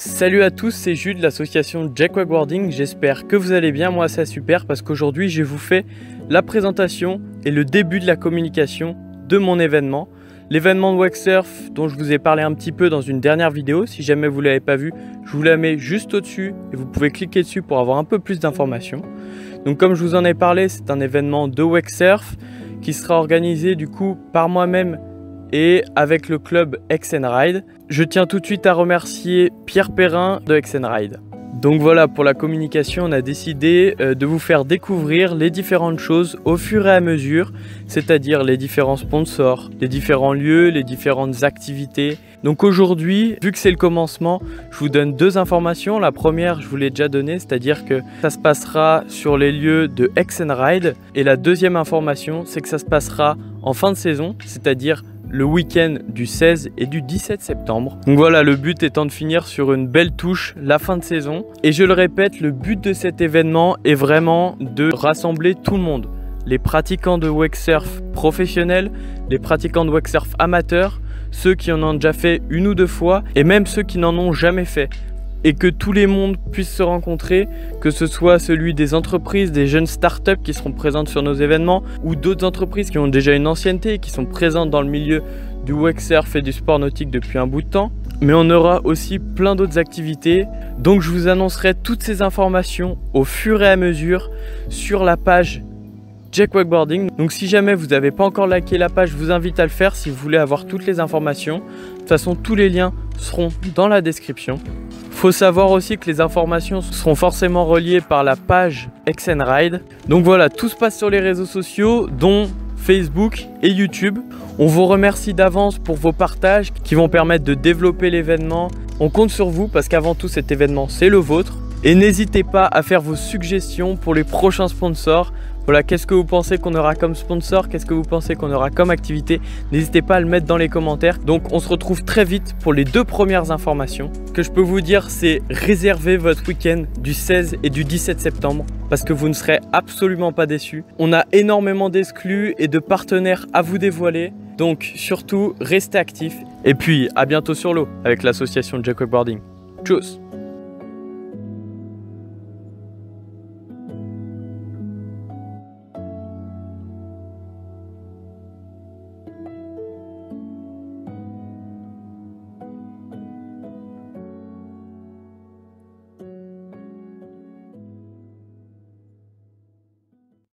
Salut à tous, c'est Jules de l'association Jack Wakeboarding. J'espère que vous allez bien. Moi, c'est super parce qu'aujourd'hui, je vous fais la présentation et le début de la communication de mon événement. L'événement de Wakesurf dont je vous ai parlé un petit peu dans une dernière vidéo. Si jamais vous ne l'avez pas vu, je vous la mets juste au-dessus et vous pouvez cliquer dessus pour avoir un peu plus d'informations. Donc comme je vous en ai parlé, c'est un événement de Wakesurf qui sera organisé du coup par moi-même et avec le club X&Ride. Je tiens tout de suite à remercier Pierre Perrin de X&Ride. Donc voilà, pour la communication, on a décidé de vous faire découvrir les différentes choses au fur et à mesure, c'est-à-dire les différents sponsors, les différents lieux, les différentes activités. Donc aujourd'hui, vu que c'est le commencement, je vous donne deux informations. La première, je vous l'ai déjà donnée, c'est-à-dire que ça se passera sur les lieux de X&Ride. Et la deuxième information, c'est que ça se passera en fin de saison, c'est-à-dire le week-end du 16 et du 17 septembre. Donc voilà, le but étant de finir sur une belle touche la fin de saison. Et je le répète, le but de cet événement est vraiment de rassembler tout le monde. Les pratiquants de wakesurf professionnels, les pratiquants de wakesurf amateurs, ceux qui en ont déjà fait une ou deux fois et même ceux qui n'en ont jamais fait. Et que tous les mondes puissent se rencontrer, que ce soit celui des entreprises, des jeunes startups qui seront présentes sur nos événements ou d'autres entreprises qui ont déjà une ancienneté et qui sont présentes dans le milieu du wakesurf et du sport nautique depuis un bout de temps. Mais on aura aussi plein d'autres activités. Donc je vous annoncerai toutes ces informations au fur et à mesure sur la page Jack Wakeboarding. Donc si jamais vous n'avez pas encore liké la page, je vous invite à le faire si vous voulez avoir toutes les informations. De toute façon, tous les liens seront dans la description. Faut savoir aussi que les informations seront forcément reliées par la page X&Ride. Donc voilà, tout se passe sur les réseaux sociaux, dont Facebook et YouTube. On vous remercie d'avance pour vos partages qui vont permettre de développer l'événement. On compte sur vous parce qu'avant tout, cet événement, c'est le vôtre. Et n'hésitez pas à faire vos suggestions pour les prochains sponsors. Voilà, qu'est-ce que vous pensez qu'on aura comme sponsor? Qu'est-ce que vous pensez qu'on aura comme activité? N'hésitez pas à le mettre dans les commentaires. Donc on se retrouve très vite pour les deux premières informations. Ce que je peux vous dire, c'est réservez votre week-end du 16 et du 17 septembre parce que vous ne serez absolument pas déçus. On a énormément d'exclus et de partenaires à vous dévoiler. Donc surtout, restez actifs. Et puis à bientôt sur l'eau avec l'association Jack Wakeboarding. Tchuss!